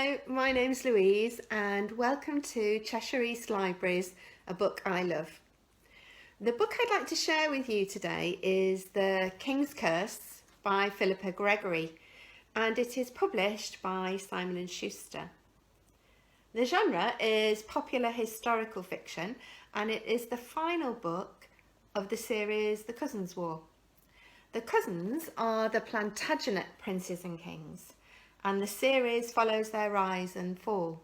Hello, my name's Louise and welcome to Cheshire East Libraries, a book I love. The book I'd like to share with you today is The King's Curse by Phillipa Gregory, and it is published by Simon & Schuster. The genre is popular historical fiction and it is the final book of the series The Cousins' War. The cousins are the Plantagenent princes and kings, and the series follows their rise and fall.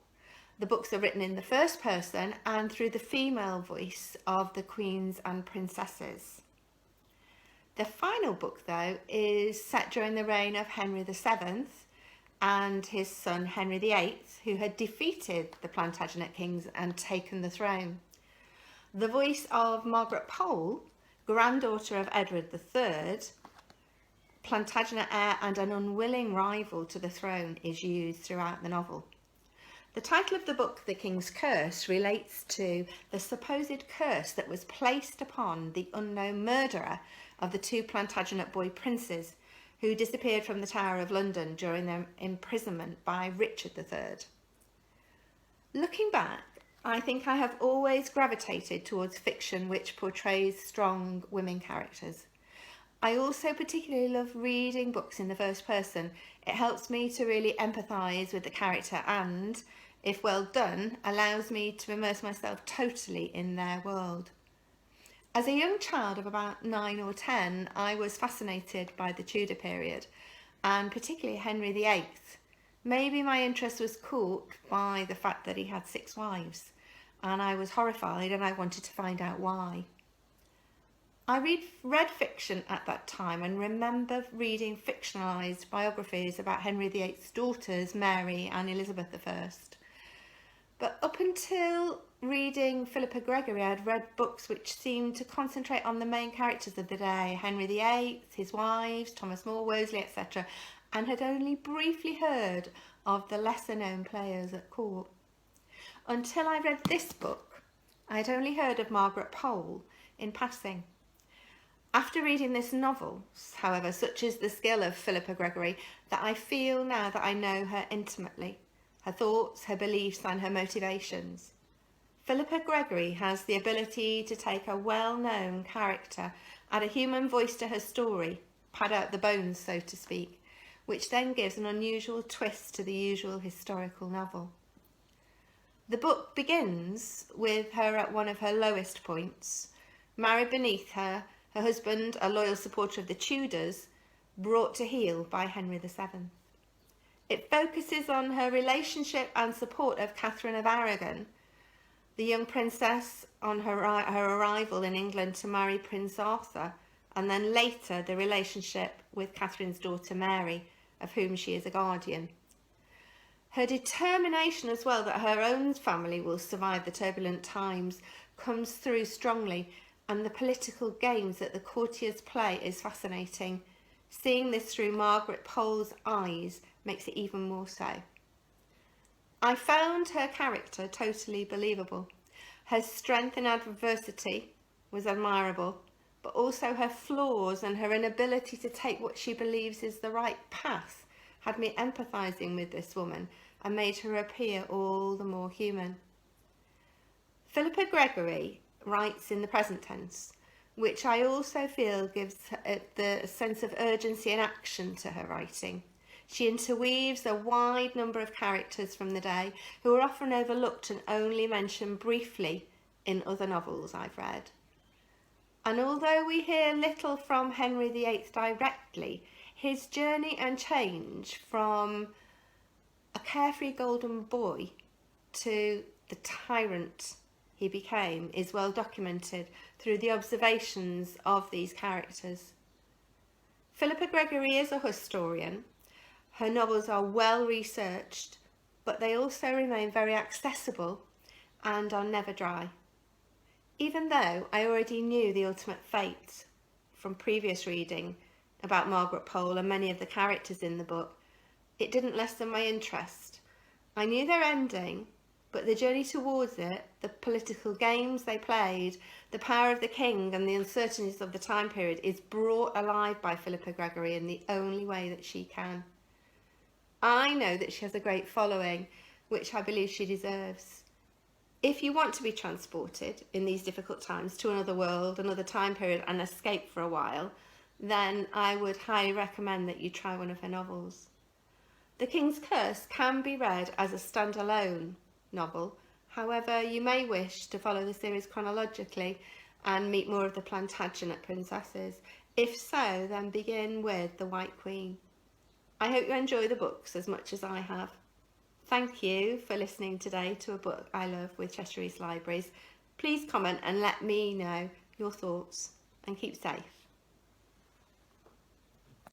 The books are written in the first person and through the female voice of the queens and princesses. The final book, though, is set during the reign of Henry VII and his son Henry VIII, who had defeated the Plantagenet kings and taken the throne. The voice of Margaret Pole, granddaughter of Edward III, Plantagenet heir and an unwilling rival to the throne, is used throughout the novel. The title of the book, The King's Curse, relates to the supposed curse that was placed upon the unknown murderer of the two Plantagenet boy princes who disappeared from the Tower of London during their imprisonment by Richard III. Looking back, I think I have always gravitated towards fiction which portrays strong women characters. I also particularly love reading books in the first person. It helps me to really empathise with the character and, if well done, allows me to immerse myself totally in their world. As a young child of about 9 or 10, I was fascinated by the Tudor period, and particularly Henry VIII. Maybe my interest was caught by the fact that he had 6 wives, and I was horrified and I wanted to find out why. I read fiction at that time and remember reading fictionalised biographies about Henry VIII's daughters, Mary and Elizabeth I. But up until reading Phillipa Gregory, I had read books which seemed to concentrate on the main characters of the day, Henry VIII, his wives, Thomas More, Wolsey, etc., and had only briefly heard of the lesser known players at court. Until I read this book, I had only heard of Margaret Pole in passing. After reading this novel, however, such is the skill of Phillipa Gregory that I feel now that I know her intimately, her thoughts, her beliefs and her motivations. Phillipa Gregory has the ability to take a well-known character, add a human voice to her story, pad out the bones, so to speak, which then gives an unusual twist to the usual historical novel. The book begins with her at one of her lowest points, married beneath her, her husband, a loyal supporter of the Tudors, brought to heel by Henry VII. It focuses on her relationship and support of Catherine of Aragon, the young princess on her arrival in England to marry Prince Arthur, and then later the relationship with Catherine's daughter Mary, of whom she is a guardian. Her determination as well that her own family will survive the turbulent times comes through strongly, and the political games that the courtiers play is fascinating. Seeing this through Margaret Pole's eyes makes it even more so. I found her character totally believable. Her strength in adversity was admirable, but also her flaws and her inability to take what she believes is the right path had me empathising with this woman and made her appear all the more human. Phillipa Gregory writes in the present tense, which I also feel gives the sense of urgency and action to her writing. She interweaves a wide number of characters from the day who are often overlooked and only mentioned briefly in other novels I've read. And although we hear little from Henry VIII directly, his journey and change from a carefree golden boy to the tyrant he became is well documented through the observations of these characters. Phillipa Gregory is a historian. Her novels are well researched, but they also remain very accessible and are never dry. Even though I already knew the ultimate fate from previous reading about Margaret Pole and many of the characters in the book, it didn't lessen my interest. I knew their ending, but the journey towards it, the political games they played, the power of the king and the uncertainties of the time period is brought alive by Phillipa Gregory in the only way that she can. I I know that she has a great following, which I believe she deserves. If you want to be transported in these difficult times to another world, another time period, and escape for a while, then I would highly recommend that you try one of her novels. The King's Curse can be read as a standalone novel. However, you may wish to follow the series chronologically and meet more of the Plantagenent princesses. If so, then begin with The White Queen. I hope you enjoy the books as much as I have. Thank you for listening today to A Book I Love with Cheshire Libraries. Please comment and let me know your thoughts, and keep safe.